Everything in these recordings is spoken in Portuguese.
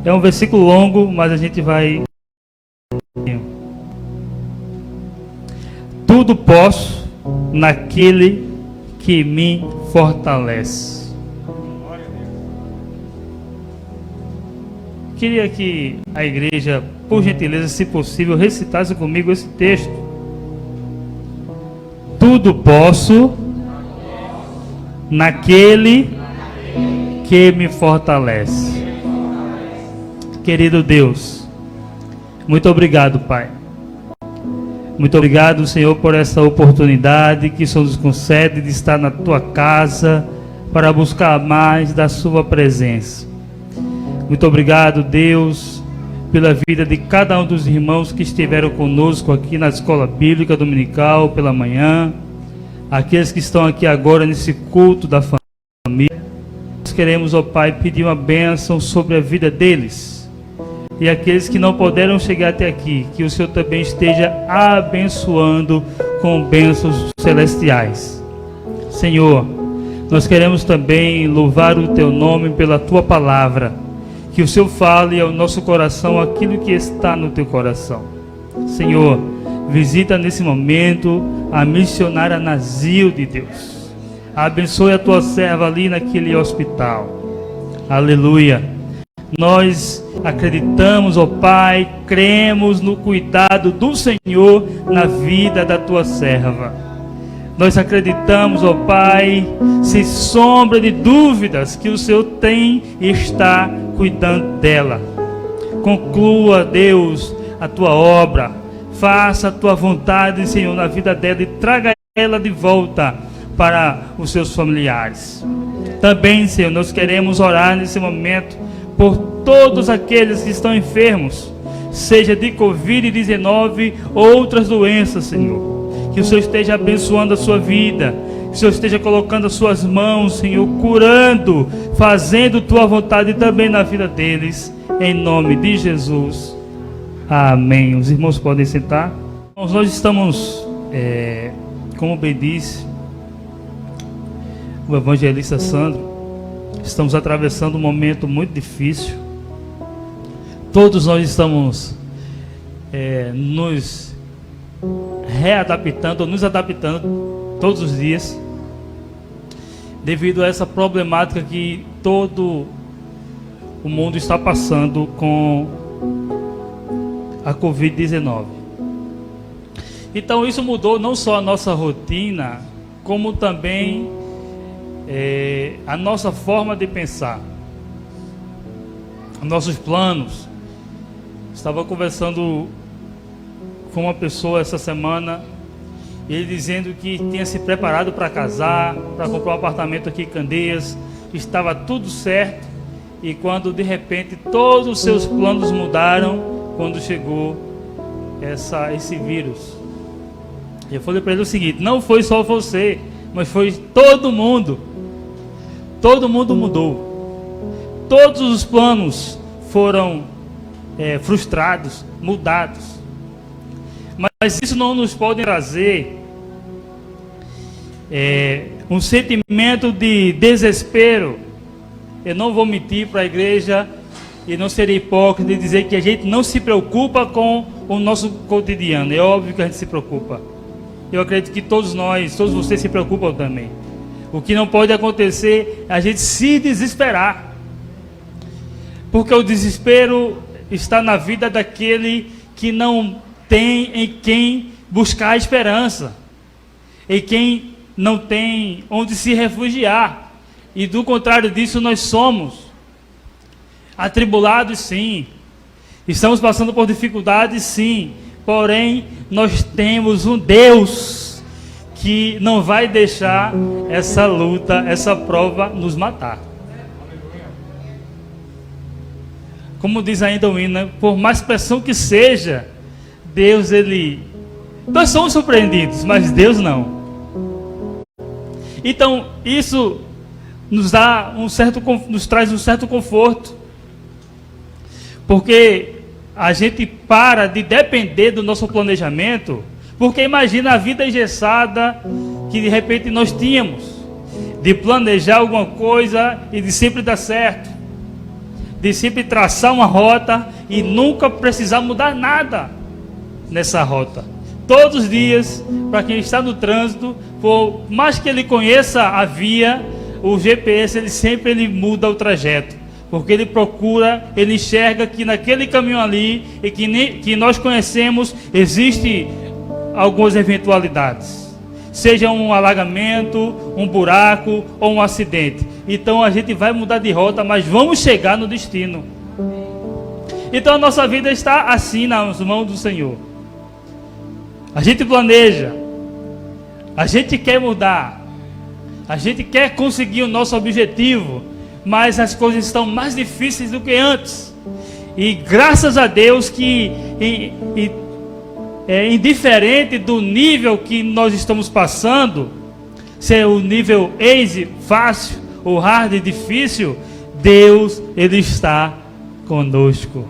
É um versículo longo, mas a gente vai... Tudo posso naquele que me fortalece. Queria que a igreja, por gentileza, se possível, recitasse comigo esse texto. Tudo posso naquele que me fortalece. Querido Deus, muito obrigado, Pai. Muito obrigado, Senhor, por essa oportunidade que o Senhor nos concede de estar na Tua casa para buscar mais da Sua presença. Muito obrigado, Deus, pela vida de cada um dos irmãos que estiveram conosco aqui na Escola Bíblica Dominical pela manhã, aqueles que estão aqui agora nesse culto da família. Nós queremos, ó Pai, pedir uma bênção sobre a vida deles. E aqueles que não puderam chegar até aqui, que o Senhor também esteja abençoando com bênçãos celestiais. Senhor, nós queremos também louvar o Teu nome pela Tua palavra. Que o Senhor fale ao nosso coração aquilo que está no Teu coração. Senhor, visita nesse momento a missionária Nazilde, Deus. Abençoe a Tua serva ali naquele hospital. Aleluia. Nós acreditamos, ó Pai, cremos no cuidado do Senhor na vida da Tua serva. Nós acreditamos, ó Pai, sem sombra de dúvidas, que o Senhor tem e está cuidando dela. Conclua, Deus, a Tua obra. Faça a Tua vontade, Senhor, na vida dela e traga ela de volta para os seus familiares. Também, Senhor, nós queremos orar nesse momento por todos aqueles que estão enfermos, seja de Covid-19 ou outras doenças, Senhor. Que o Senhor esteja abençoando a sua vida, que o Senhor esteja colocando as suas mãos, Senhor, curando, fazendo Tua vontade também na vida deles, em nome de Jesus. Amém. Os irmãos podem sentar. Nós estamos, como bem disse o evangelista Sandro, estamos atravessando um momento muito difícil. Todos nós estamos nos readaptando, nos adaptando todos os dias, devido a essa problemática que todo o mundo está passando com a Covid-19. Então isso mudou não só a nossa rotina, como também a nossa forma de pensar, nossos planos. Estava conversando com uma pessoa essa semana, ele dizendo que tinha se preparado para casar, para comprar um apartamento aqui em Candeias, estava tudo certo, e quando de repente todos os seus planos mudaram quando chegou esse vírus. Eu falei para ele o seguinte: não foi só você, mas foi todo mundo. Todo mundo mudou. Todos os planos foram frustrados, mudados. Mas isso não nos pode trazer um sentimento de desespero. Eu não vou mentir para a igreja e não serei hipócrita de dizer que a gente não se preocupa com o nosso cotidiano. É óbvio que a gente se preocupa. Eu acredito que todos nós, todos vocês se preocupam também. O que não pode acontecer é a gente se desesperar. Porque o desespero está na vida daquele que não tem em quem buscar esperança, em quem não tem onde se refugiar. E do contrário disso, nós somos atribulados, sim. Estamos passando por dificuldades, sim. Porém, nós temos um Deus que não vai deixar essa luta, essa prova nos matar. Como diz ainda o hino, por mais pressão que seja, Deus, nós somos surpreendidos, mas Deus não. Então, isso nos traz um certo conforto, porque a gente para de depender do nosso planejamento. Porque imagina a vida engessada que de repente nós tínhamos, de planejar alguma coisa e de sempre dar certo. de sempre traçar uma rota e nunca precisar mudar nada nessa rota. Todos os dias, para quem está no trânsito, por mais que ele conheça a via, o GPS ele muda o trajeto, porque ele procura, ele enxerga que naquele caminho ali e que nós conhecemos existe algumas eventualidades, seja um alagamento, um buraco ou um acidente. Então a gente vai mudar de rota, mas vamos chegar no destino. Então a nossa vida está assim nas mãos do Senhor. A gente planeja, a gente quer mudar, a gente quer conseguir o nosso objetivo, mas as coisas estão mais difíceis do que antes. E graças a Deus que indiferente do nível que nós estamos passando, se é o nível easy, fácil, ou hard, difícil, Deus, Ele está conosco.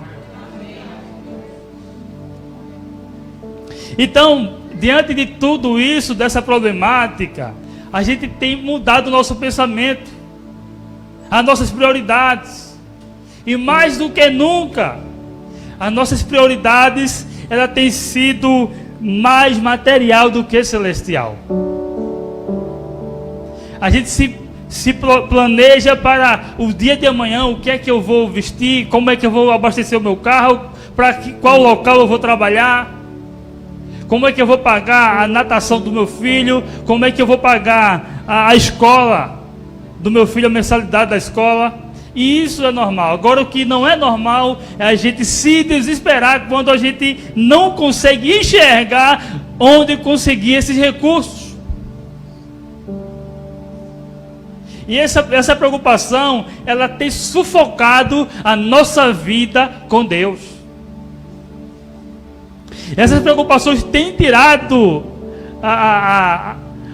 Então, diante de tudo isso, dessa problemática, a gente tem mudado o nosso pensamento, as nossas prioridades. E mais do que nunca, as nossas prioridades, ela tem sido mais material do que celestial. A gente se planeja para o dia de amanhã, o que é que eu vou vestir, como é que eu vou abastecer o meu carro, para qual local eu vou trabalhar, como é que eu vou pagar a natação do meu filho, como é que eu vou pagar a escola do meu filho, a mensalidade da escola. E isso é normal. Agora o que não é normal é a gente se desesperar quando a gente não consegue enxergar onde conseguir esses recursos. E essa preocupação, ela tem sufocado a nossa vida com Deus. Essas preocupações têm tirado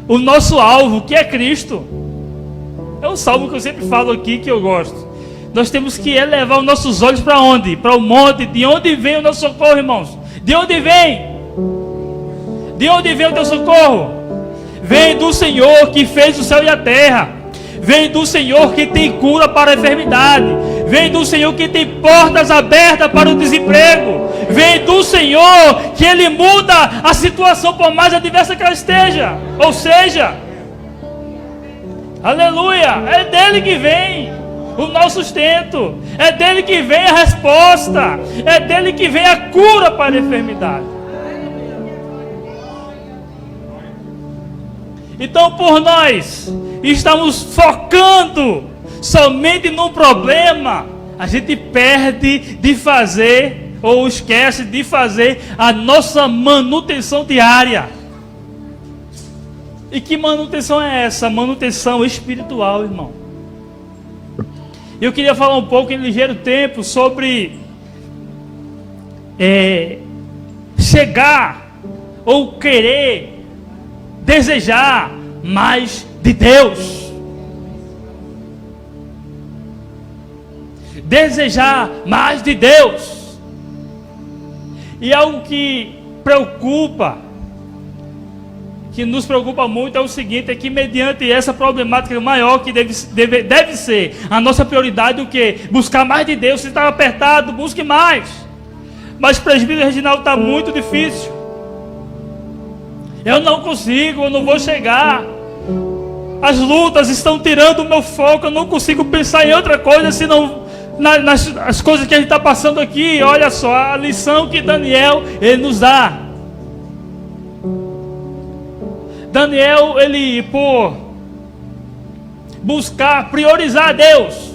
o nosso alvo, que é Cristo. É um salmo que eu sempre falo aqui, que eu gosto. Nós temos que elevar os nossos olhos para onde? Para o monte. De onde vem o nosso socorro, irmãos? De onde vem? De onde vem o teu socorro? Vem do Senhor que fez o céu e a terra. Vem do Senhor que tem cura para a enfermidade. Vem do Senhor que tem portas abertas para o desemprego. Vem do Senhor que Ele muda a situação por mais adversa que ela esteja. Ou seja, aleluia, é dele que vem o nosso sustento, é dele que vem a resposta, é dele que vem a cura para a enfermidade. Então, por nós estamos focando somente no problema, a gente perde de fazer, ou esquece de fazer a nossa manutenção diária. E que manutenção é essa? Manutenção espiritual, irmão. Eu queria falar um pouco em ligeiro tempo sobre chegar ou querer, desejar mais de Deus. Desejar mais de Deus. E algo que preocupa, que nos preocupa muito é o seguinte, é que mediante essa problemática maior que deve ser a nossa prioridade, o que? Buscar mais de Deus. Se está apertado, busque mais. Mas presbítero Reginaldo, está muito difícil. Eu não consigo, eu não vou chegar. As lutas estão tirando o meu foco, eu não consigo pensar em outra coisa senão nas coisas que a gente está passando aqui. Olha só a lição que Daniel ele nos dá. Daniel, ele por buscar, priorizar a Deus,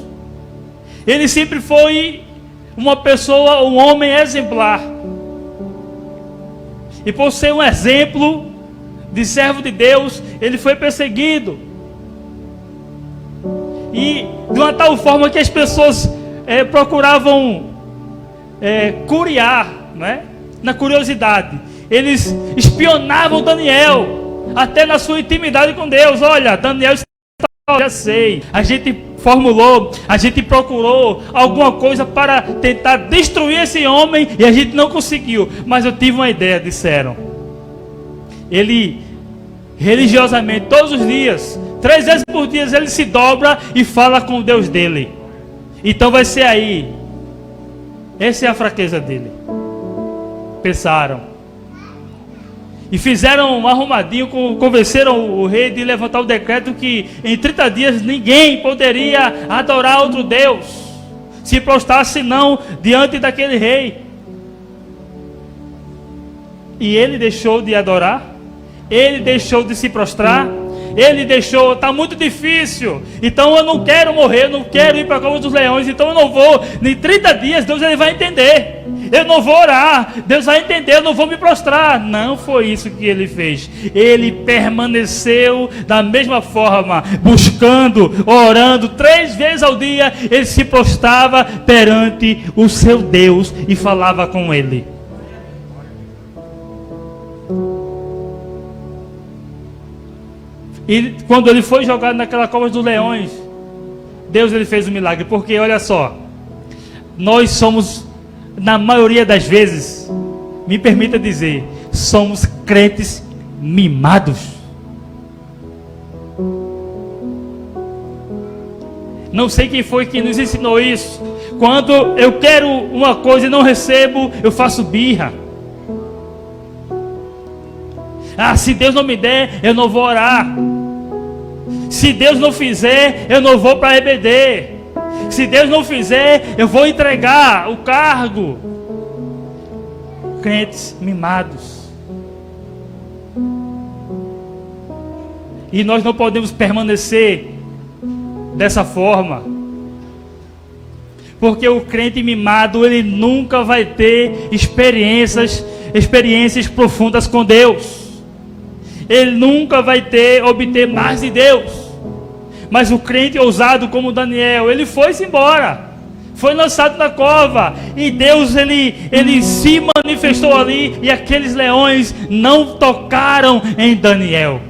ele sempre foi uma pessoa, um homem exemplar. E por ser um exemplo de servo de Deus, ele foi perseguido. E de uma tal forma que as pessoas procuravam curiar, né? Na curiosidade. Eles espionavam Daniel, até na sua intimidade com Deus. Olha, Daniel está, já sei. A gente formulou, a gente procurou alguma coisa para tentar destruir esse homem e a gente não conseguiu. Mas eu tive uma ideia, disseram. Ele, religiosamente, todos os dias, 3 vezes por dia, ele se dobra e fala com o Deus dele. Então vai ser aí. Essa é a fraqueza dele. Pensaram. E fizeram um arrumadinho, convenceram o rei de levantar o decreto que em 30 dias ninguém poderia adorar outro Deus, se prostrar senão diante daquele rei. E ele deixou de adorar, ele deixou de se prostrar, ele deixou, está muito difícil, então eu não quero morrer, eu não quero ir para a cova dos leões, então eu não vou. Em 30 dias Deus ele vai entender. Eu não vou orar, Deus vai entender, eu não vou me prostrar. Não foi isso que ele fez. Ele permaneceu da mesma forma, buscando, orando 3 vezes ao dia. Ele se prostrava perante o seu Deus e falava com ele. E quando ele foi jogado naquela cova dos leões, Deus ele fez um milagre. Porque olha só, nós somos, na maioria das vezes, me permita dizer, somos crentes mimados. Não sei quem foi que nos ensinou isso. Quando eu quero uma coisa e não recebo, eu faço birra. Ah, se Deus não me der, eu não vou orar. Se Deus não fizer, eu não vou para a EBD. Se Deus não fizer, eu vou entregar o cargo. Crentes mimados. E nós não podemos permanecer dessa forma. Porque o crente mimado, ele nunca vai ter experiências profundas com Deus. Ele nunca vai obter mais de Deus. Mas o crente ousado como Daniel, ele foi-se embora, foi lançado na cova, e Deus ele se manifestou ali, e aqueles leões não tocaram em Daniel.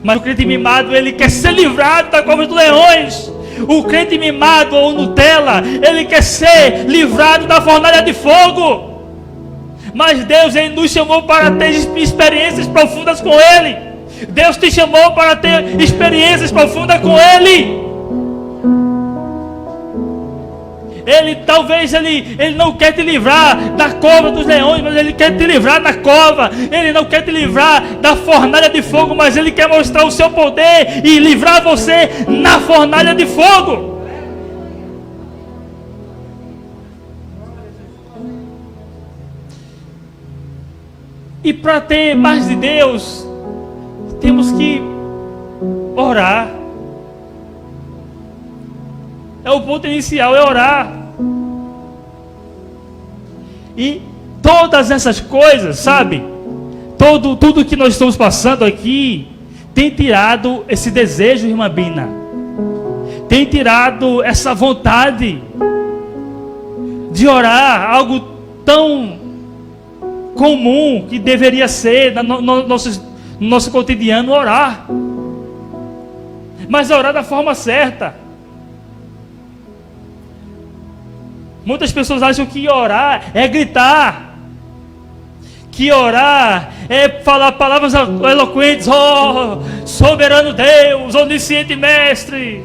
Mas o crente mimado, ele quer ser livrado da cova dos leões. O crente mimado ou Nutella, ele quer ser livrado da fornalha de fogo. Mas Deus ele nos chamou para ter experiências profundas com Ele. Deus te chamou para ter experiências profundas com Ele. Talvez ele não quer te livrar da cova dos leões, mas Ele quer te livrar da cova. Ele não quer te livrar da fornalha de fogo, mas Ele quer mostrar o seu poder e livrar você na fornalha de fogo. E para ter mais de Deus, temos que orar. É o ponto inicial, é orar. E todas essas coisas, sabe? Tudo que nós estamos passando aqui tem tirado esse desejo, irmã Bina. Tem tirado essa vontade de orar, algo tão comum que deveria ser no nosso cotidiano, orar. Mas orar da forma certa. Muitas pessoas acham que orar é gritar, que orar é falar palavras eloquentes. Oh, soberano Deus, onisciente mestre,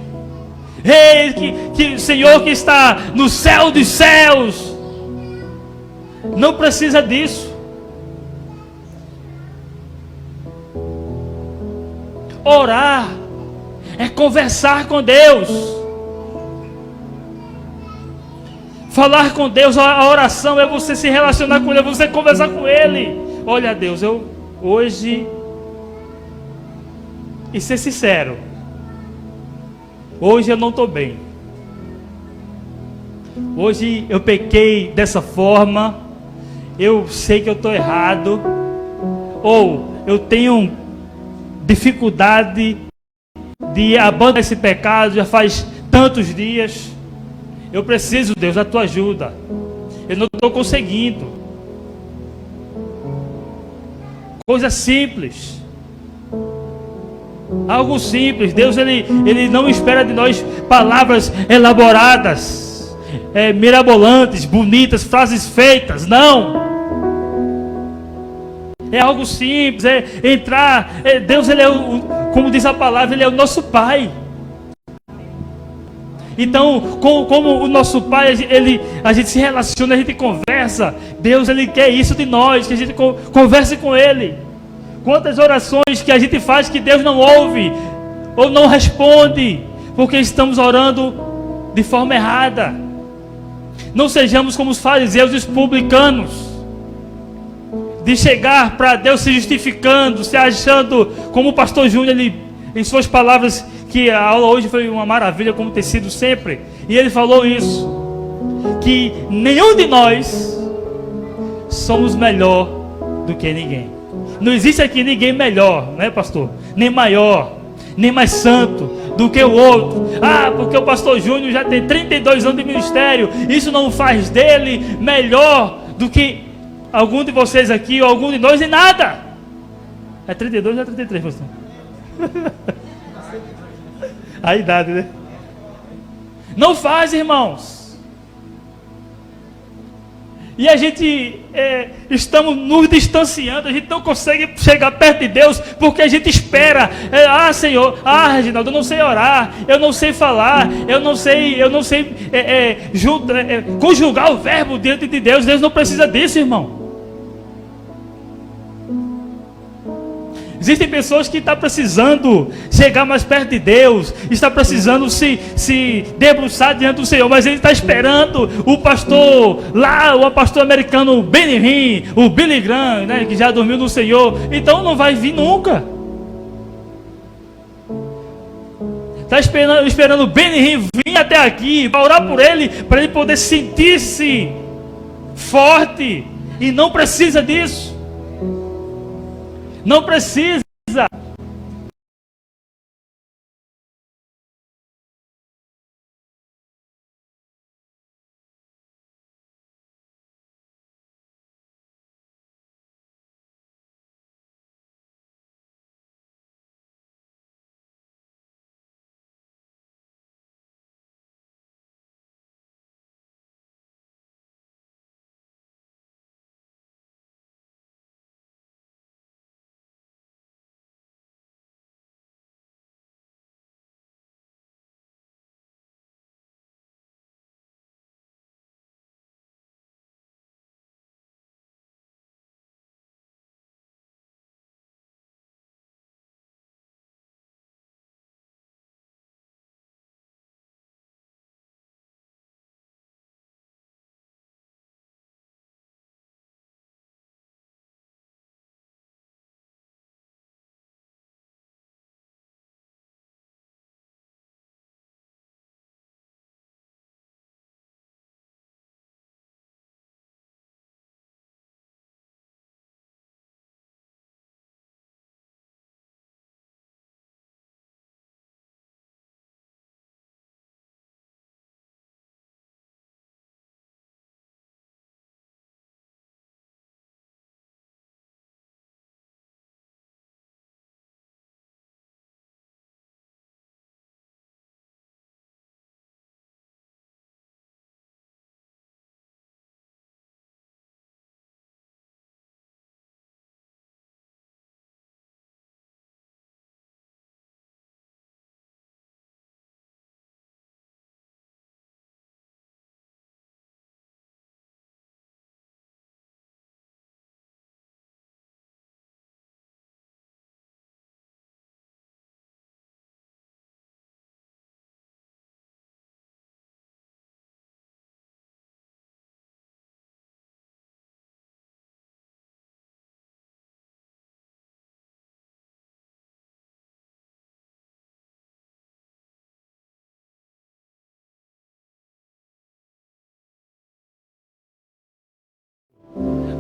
Rei, que Senhor que está no céu dos céus. Não precisa disso. Orar é conversar com Deus. Falar com Deus, a oração é você se relacionar com Ele, é você conversar com Ele. Olha, Deus, eu hoje, e ser sincero, hoje eu não estou bem. Hoje eu pequei dessa forma, eu sei que eu estou errado, ou eu tenho dificuldade de abandonar esse pecado, já faz tantos dias. Eu preciso, Deus, da tua ajuda. Eu não estou conseguindo. Coisa simples. Algo simples. Deus, Ele não espera de nós palavras elaboradas, mirabolantes, bonitas, frases feitas. Não. É algo simples. É entrar. Deus, Ele como diz a palavra, Ele é o nosso Pai. Então, como o nosso Pai, a gente se relaciona, a gente conversa. Deus, Ele quer isso de nós, que a gente converse com Ele. Quantas orações que a gente faz que Deus não ouve ou não responde, porque estamos orando de forma errada. Não sejamos como os fariseus e os publicanos, de chegar para Deus se justificando, se achando, como o pastor Júnior, ele, em suas palavras, que a aula hoje foi uma maravilha, como tem sido sempre, e ele falou isso, que nenhum de nós somos melhor do que ninguém. Não existe aqui ninguém melhor, né, pastor? Nem maior, nem mais santo do que o outro. Ah, porque o pastor Júnior já tem 32 anos de ministério, isso não faz dele melhor do que algum de vocês aqui, ou algum de nós, em nada. É 32 ou é 33, pastor? A idade, né? Não faz, irmãos. E a gente estamos nos distanciando, a gente não consegue chegar perto de Deus, porque a gente espera. Senhor, Reginaldo, eu não sei orar, eu não sei falar, eu não sei conjugar o verbo diante de Deus. Deus não precisa disso, irmão. Existem pessoas que estão precisando chegar mais perto de Deus, está precisando se debruçar diante do Senhor, mas ele está esperando o pastor lá, o pastor americano Benny Hinn, o Billy Graham, né, que já dormiu no Senhor, então não vai vir nunca. Está esperando o Benny Hinn vir até aqui, para orar por ele, para ele poder sentir-se forte, e não precisa disso. Não precisa.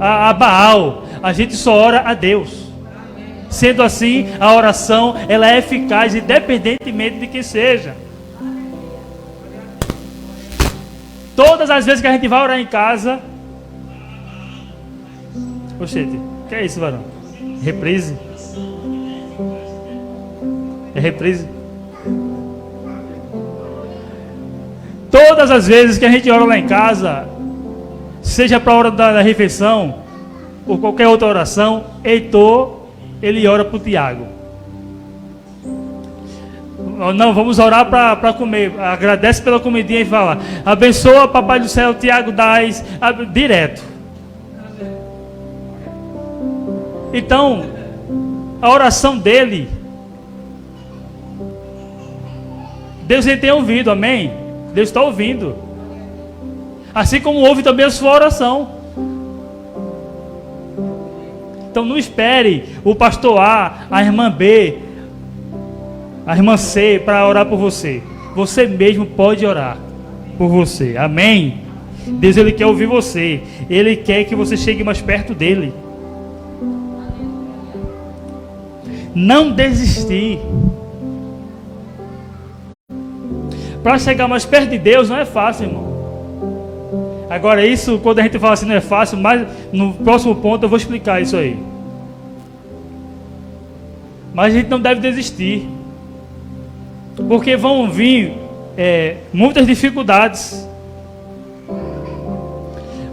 A Baal, a gente só ora a Deus. Sendo assim, a oração ela é eficaz independentemente de quem seja. Todas as vezes que a gente vai orar em casa, oxente, o que é isso, varão? Reprise? É reprise? Todas as vezes que a gente ora lá em casa, seja para a hora da refeição ou qualquer outra oração, Heitor, ele ora para o Tiago. Não, vamos orar para comer. Agradece pela comidinha e fala: abençoa, Papai do Céu, Tiago Daz, direto. Então, a oração dele, Deus ele tem ouvido, amém? Deus está ouvindo. Assim como ouve também a sua oração. Então não espere o pastor A irmã B, a irmã C para orar por você. Você mesmo pode orar por você, amém? Deus ele quer ouvir você. Ele quer que você chegue mais perto dele. Não desistir. Para chegar mais perto de Deus não é fácil, irmão. Agora isso, quando a gente fala assim, não é fácil, mas no próximo ponto eu vou explicar isso aí. Mas a gente não deve desistir. Porque vão vir muitas dificuldades.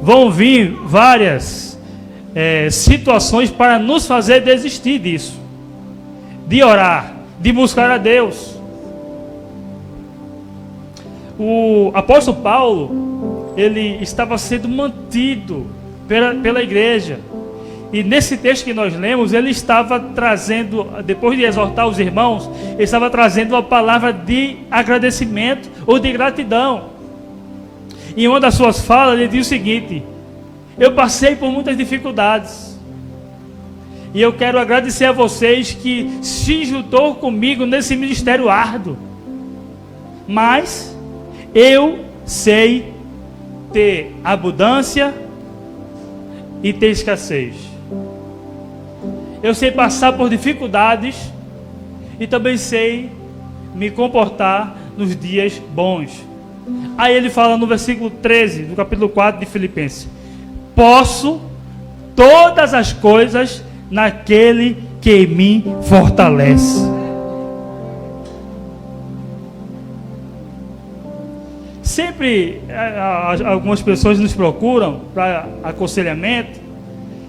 Vão vir várias situações para nos fazer desistir disso. De orar, de buscar a Deus. O apóstolo Paulo, ele estava sendo mantido pela igreja. E nesse texto que nós lemos, ele estava trazendo, depois de exortar os irmãos, ele estava trazendo uma palavra de agradecimento ou de gratidão. Em uma das suas falas, ele diz o seguinte: eu passei por muitas dificuldades. E eu quero agradecer a vocês que se juntou comigo nesse ministério árduo. Mas eu sei ter abundância e ter escassez. Eu sei passar por dificuldades e também sei me comportar nos dias bons. Aí ele fala no versículo 13 do capítulo 4 de Filipenses: posso todas as coisas naquele que me fortalece. Sempre algumas pessoas nos procuram para aconselhamento,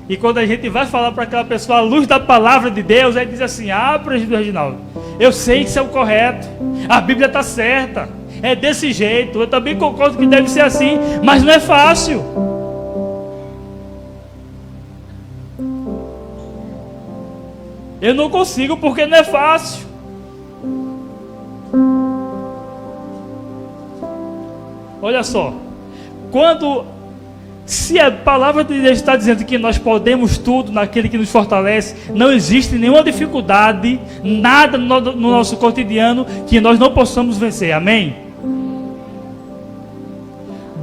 e quando a gente vai falar para aquela pessoa à luz da palavra de Deus, aí diz assim: presbítero Reginaldo, eu sei que isso é o correto, a Bíblia está certa, é desse jeito, eu também concordo que deve ser assim, mas não é fácil. Eu não consigo porque não é fácil. Olha só, se a palavra de Deus está dizendo que nós podemos tudo naquele que nos fortalece, não existe nenhuma dificuldade, nada no nosso cotidiano que nós não possamos vencer, amém?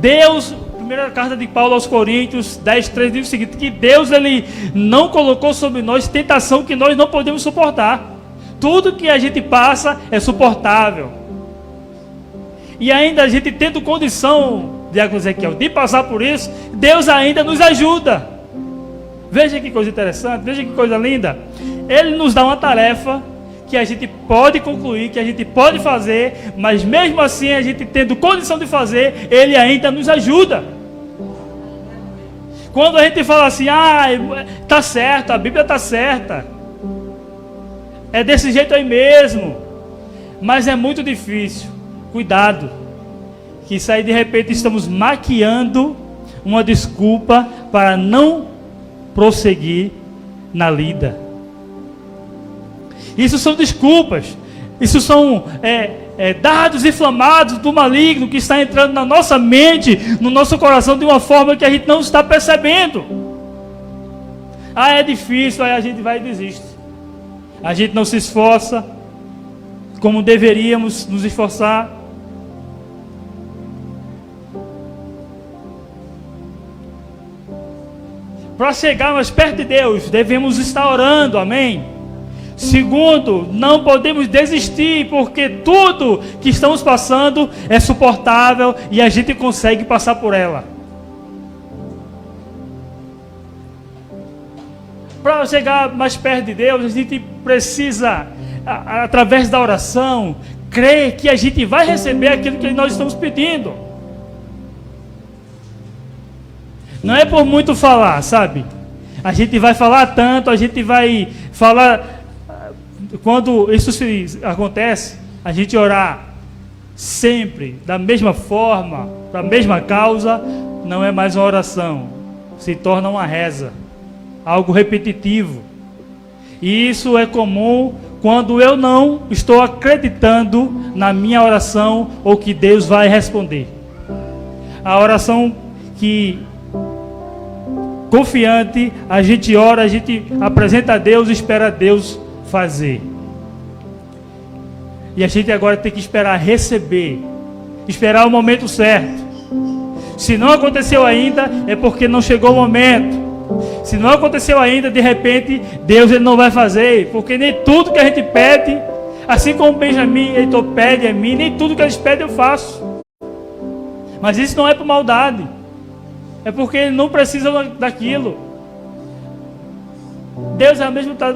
Deus, primeira carta de Paulo aos Coríntios 10:3 diz o seguinte: que Deus ele não colocou sobre nós tentação que nós não podemos suportar. Tudo que a gente passa é suportável. E ainda a gente tendo condição, Diácono Ezequiel, de passar por isso, Deus ainda nos ajuda. Veja que coisa interessante, veja que coisa linda. Ele nos dá uma tarefa que a gente pode concluir, que a gente pode fazer, mas mesmo assim a gente tendo condição de fazer, Ele ainda nos ajuda. Quando a gente fala assim: está certo, a Bíblia está certa, é desse jeito aí mesmo, mas é muito difícil. Cuidado, que isso aí de repente estamos maquiando uma desculpa para não prosseguir na lida. Isso são desculpas, isso são dados inflamados do maligno que está entrando na nossa mente, no nosso coração de uma forma que a gente não está percebendo. É difícil, aí a gente vai e desiste. A gente não se esforça como deveríamos nos esforçar. Para chegar mais perto de Deus, devemos estar orando, amém? Segundo, não podemos desistir, porque tudo que estamos passando é suportável e a gente consegue passar por ela. Para chegar mais perto de Deus, a gente precisa, através da oração, crer que a gente vai receber aquilo que nós estamos pedindo. Não é por muito falar, sabe? A gente vai falar tanto, a gente vai falar. Quando isso acontece, a gente orar sempre da mesma forma, da mesma causa, não é mais uma oração, se torna uma reza, algo repetitivo. E isso é comum quando eu não estou acreditando na minha oração ou que Deus vai responder. A oração que, confiante, a gente ora, a gente apresenta a Deus e espera Deus fazer. E a gente agora tem que esperar receber, esperar o momento certo. Se não aconteceu ainda, é porque não chegou o momento. Se não aconteceu ainda, de repente, Deus ele não vai fazer, porque nem tudo que a gente pede, assim como Benjamin, Heitor pede a mim, nem tudo que eles pedem eu faço. Mas isso não é por maldade, é porque ele não precisa daquilo.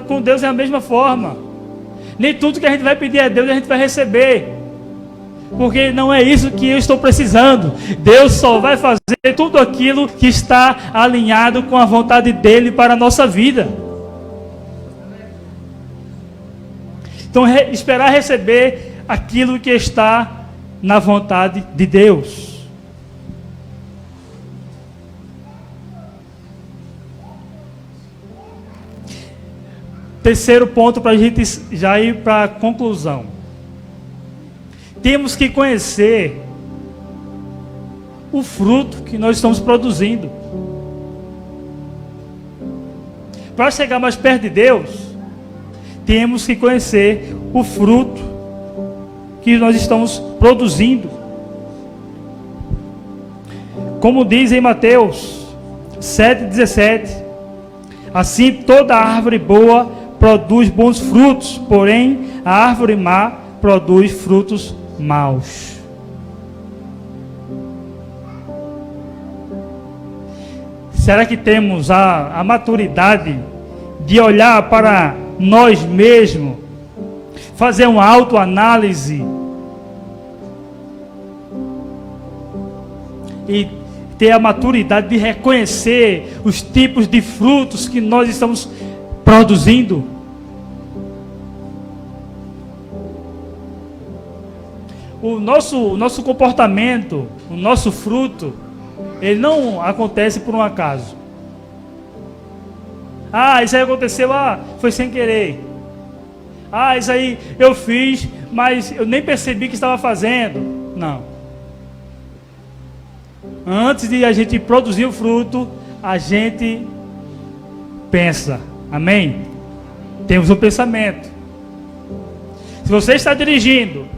Com Deus é a mesma forma. Nem tudo que a gente vai pedir a Deus a gente vai receber, porque não é isso que eu estou precisando. Deus só vai fazer tudo aquilo que está alinhado com a vontade dele para a nossa vida. Então, esperar receber aquilo que está na vontade de Deus. Terceiro ponto para a gente já ir para a conclusão. Temos que conhecer o fruto que nós estamos produzindo. Para chegar mais perto de Deus, temos que conhecer o fruto que nós estamos produzindo. Como diz em Mateus 7,17: assim toda árvore boa produz bons frutos, porém a árvore má produz frutos maus. Será que temos a maturidade de olhar para nós mesmos, fazer uma autoanálise e ter a maturidade de reconhecer os tipos de frutos que nós estamos produzindo? O nosso comportamento, o nosso fruto, ele não acontece por um acaso. Isso aí aconteceu, foi sem querer. Isso aí eu fiz, mas eu nem percebi que estava fazendo. Não. Antes de a gente produzir o fruto, a gente pensa. Amém? Temos um pensamento. Se você está dirigindo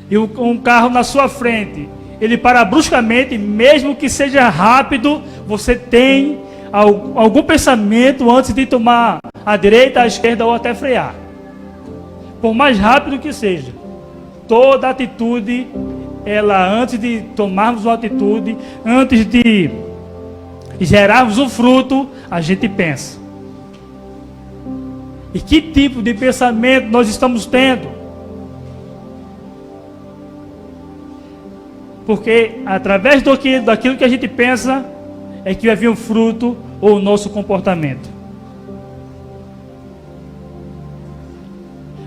e um carro na sua frente, ele para bruscamente, mesmo que seja rápido, você tem algum pensamento antes de tomar a direita, a esquerda ou até frear. Por mais rápido que seja, toda atitude, antes de tomarmos uma atitude, antes de gerarmos um fruto, a gente pensa. E que tipo de pensamento nós estamos tendo? Porque através daquilo que a gente pensa, é que vai vir o fruto ou o nosso comportamento.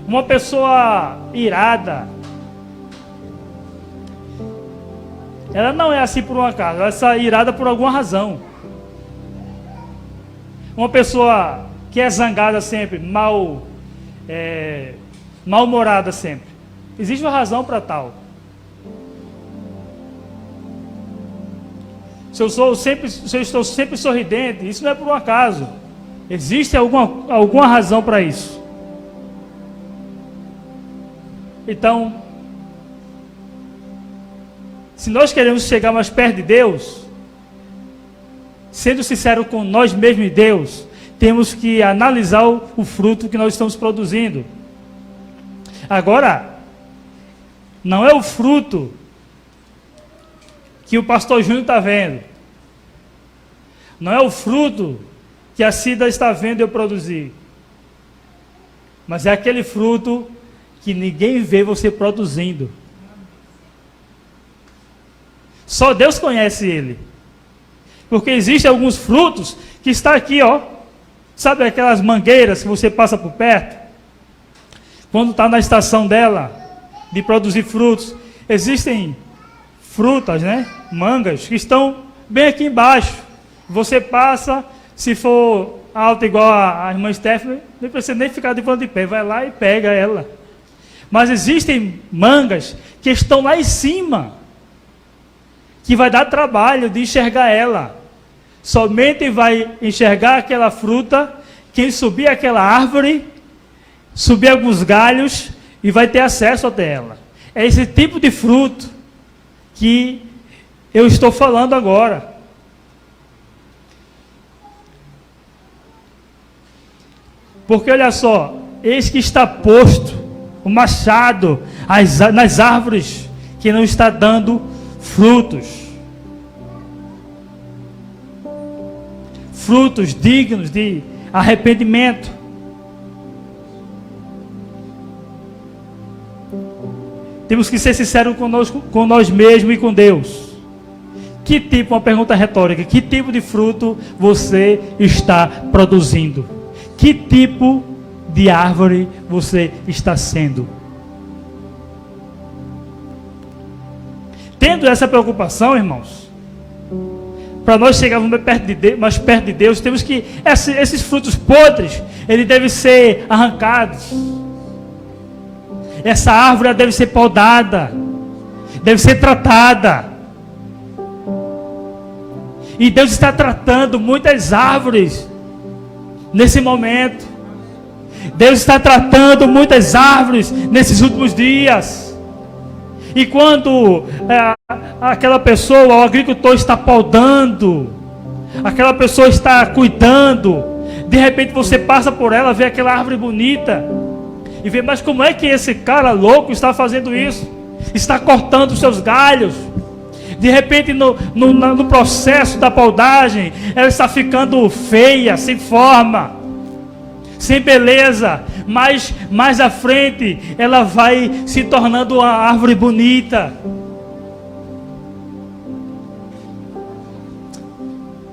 Uma pessoa irada, ela não é assim por um acaso, ela está irada por alguma razão. Uma pessoa que é zangada sempre, mal-humorada sempre, existe uma razão para tal. Se eu estou sempre sorridente, isso não é por um acaso. Existe alguma razão para isso. Então, se nós queremos chegar mais perto de Deus, sendo sincero com nós mesmos e Deus, temos que analisar o fruto que nós estamos produzindo. Agora, não é o fruto que o pastor Júnior está vendo. Não é o fruto que a Cida está vendo eu produzir. Mas é aquele fruto que ninguém vê você produzindo. Só Deus conhece ele. Porque existem alguns frutos que está aqui, ó. Sabe aquelas mangueiras que você passa por perto? quando está na estação dela, de produzir frutos, existem frutas, né? Mangas, que estão bem aqui embaixo. Você passa, se for alta igual a irmã Stephanie, não precisa nem ficar de plano de pé, vai lá e pega ela. Mas existem mangas que estão lá em cima, que vai dar trabalho de enxergar ela. Somente vai enxergar aquela fruta quem subir aquela árvore, subir alguns galhos e vai ter acesso até ela. É esse tipo de fruto que eu estou falando agora. Porque olha só, eis que está posto o machado nas árvores que não está dando frutos. Frutos dignos de arrependimento. Temos que ser sinceros conosco, com nós mesmos e com Deus. Que tipo, uma pergunta retórica, que tipo de fruto você está produzindo? Que tipo de árvore você está sendo? Tendo essa preocupação, irmãos, para nós chegarmos mais perto de Deus, temos que, esses frutos podres, eles devem ser arrancados. Essa árvore deve ser podada, deve ser tratada. E Deus está tratando muitas árvores nesse momento. Deus está tratando muitas árvores nesses últimos dias. E quando aquela pessoa, o agricultor está podando, aquela pessoa está cuidando, de repente você passa por ela, vê aquela árvore bonita e vê, mas como é que esse cara louco está fazendo isso? Está cortando os seus galhos. De repente no processo da podagem, ela está ficando feia, sem forma, sem beleza, mas mais à frente ela vai se tornando uma árvore bonita.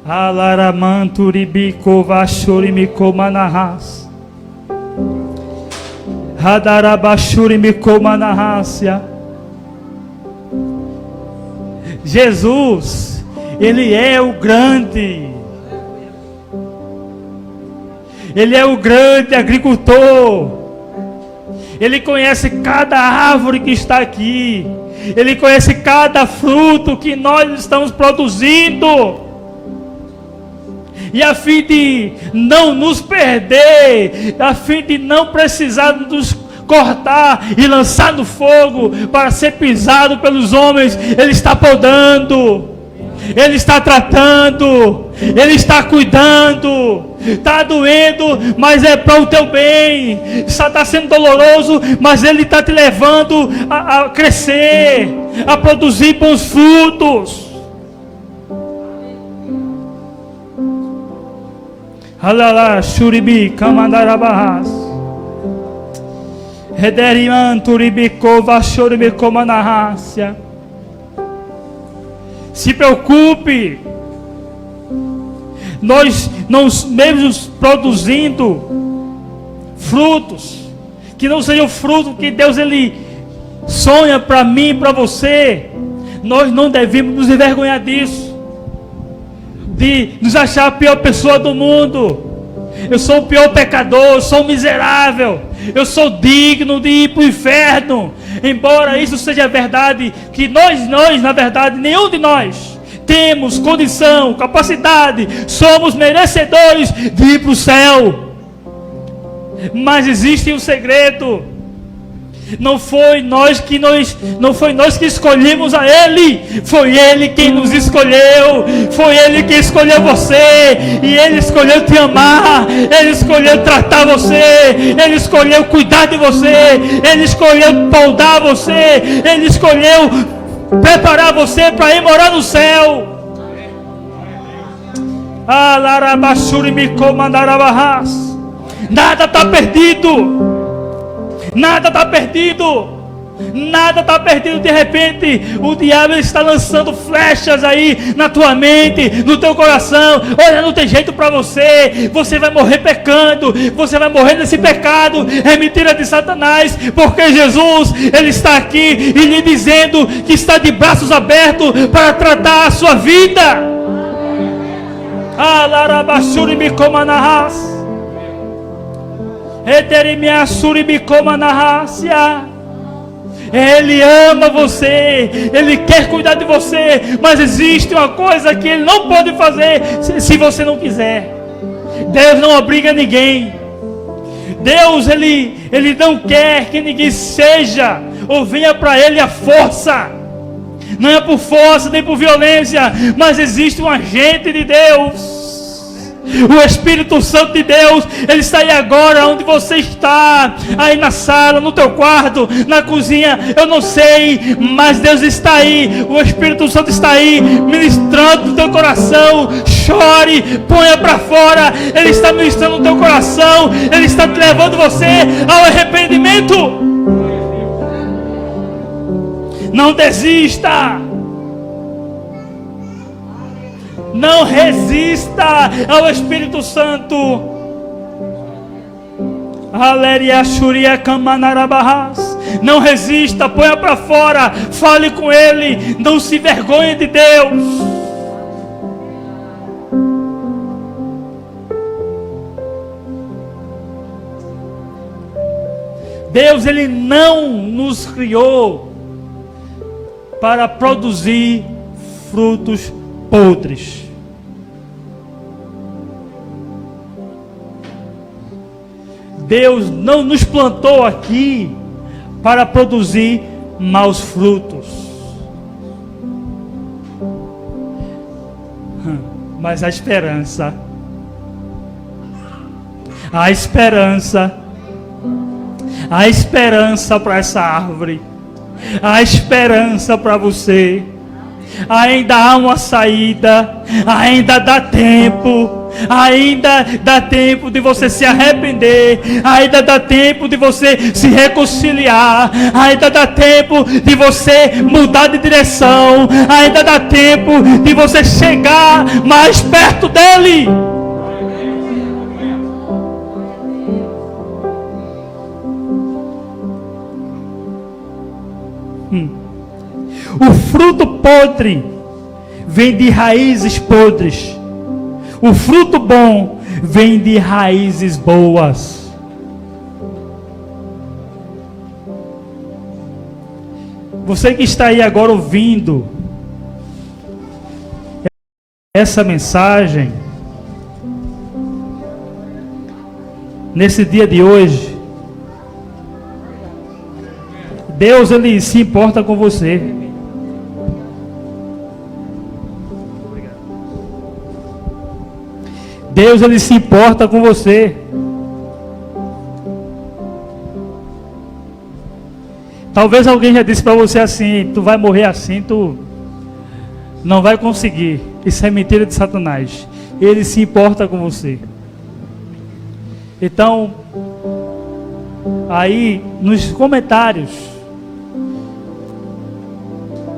Alaramanturibico vashurimico manahas. Hadarabashurimico manahasia. Jesus, Ele é o grande. Ele é o grande agricultor. Ele conhece cada árvore que está aqui. Ele conhece cada fruto que nós estamos produzindo. E a fim de não nos perder, a fim de não precisar nos cortar e lançar no fogo para ser pisado pelos homens, Ele está podando, Ele está tratando, Ele está cuidando. Está doendo, mas é para o teu bem. Está sendo doloroso, mas Ele está te levando a crescer, a produzir bons frutos. Halala shuribi kamandarabahas. Hederiman turibiko vashuribiko manahasia. Se preocupe. Nós não mesmos produzindo frutos que não sejam frutos que Deus Ele sonha para mim e para você, nós não devemos nos envergonhar disso, de nos achar a pior pessoa do mundo. Eu sou o pior pecador, eu sou miserável, eu sou digno de ir para o inferno. Embora isso seja verdade, que nós na verdade, nenhum de nós temos condição, capacidade, somos merecedores de ir para o céu. Mas existe um segredo. Não foi nós que escolhemos a Ele, foi Ele quem nos escolheu, foi Ele quem escolheu você, e Ele escolheu te amar, Ele escolheu tratar você, Ele escolheu cuidar de você, Ele escolheu podar você, Ele escolheu preparar você para ir morar no céu. Nada está perdido. Nada está perdido. Nada está perdido. De repente o diabo está lançando flechas aí na tua mente, no teu coração. Olha, não tem jeito para você. Você vai morrer pecando. Você vai morrer nesse pecado. É mentira de Satanás. Porque Jesus, Ele está aqui e lhe dizendo que está de braços abertos para tratar a sua vida. Alarabashurimicomanahas. Eterimiassurimicomanahasya. Ele ama você, Ele quer cuidar de você, mas existe uma coisa que Ele não pode fazer se você não quiser. Deus não obriga ninguém. Deus, Ele não quer que ninguém seja ou venha para Ele a força. Não é por força nem por violência, mas existe um agente de Deus. O Espírito Santo de Deus, Ele está aí agora onde você está, aí na sala, no teu quarto, na cozinha, eu não sei, mas Deus está aí, o Espírito Santo está aí, ministrando no teu coração. Chore, ponha para fora, Ele está ministrando no teu coração, Ele está te levando você ao arrependimento. Não desista. Não resista ao Espírito Santo. Não resista, ponha para fora, fale com Ele, não se envergonhe de Deus. Deus, Ele não nos criou para produzir frutos podres. Deus não nos plantou aqui para produzir maus frutos. Mas a esperança para essa árvore, a esperança para você. Ainda há uma saída, ainda dá tempo de você se arrepender, ainda dá tempo de você se reconciliar, ainda dá tempo de você mudar de direção, ainda dá tempo de você chegar mais perto dEle. O fruto podre vem de raízes podres. O fruto bom vem de raízes boas. Você que está aí agora ouvindo essa mensagem, nesse dia de hoje, Deus, Ele se importa com você. Deus, Ele se importa com você. Talvez alguém já disse para você assim: tu vai morrer assim, tu não vai conseguir. Isso é mentira de Satanás. Ele se importa com você. Então, aí nos comentários,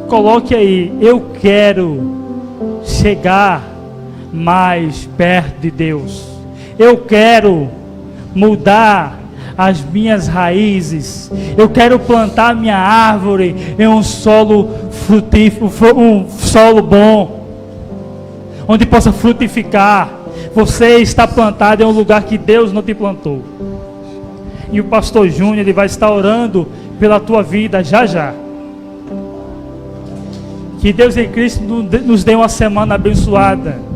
coloque aí: eu quero chegar mais perto de Deus. Eu quero mudar as minhas raízes. Eu quero plantar minha árvore em um solo frutífero, um solo bom, onde possa frutificar. Você está plantado em um lugar que Deus não te plantou. E o pastor Júnior, ele vai estar orando pela tua vida já já. Que Deus em Cristo nos dê uma semana abençoada.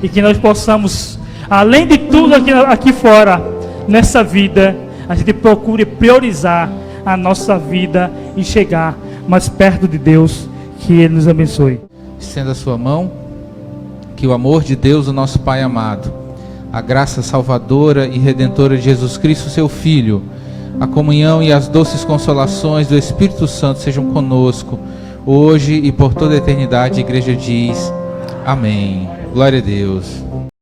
E que nós possamos, além de tudo aqui fora, nessa vida, a gente procure priorizar a nossa vida e chegar mais perto de Deus. Que Ele nos abençoe. Estenda a sua mão. Que o amor de Deus, o nosso Pai amado, a graça salvadora e redentora de Jesus Cristo, seu Filho, a comunhão e as doces consolações do Espírito Santo sejam conosco, hoje e por toda a eternidade. A igreja diz: amém. Glória a Deus.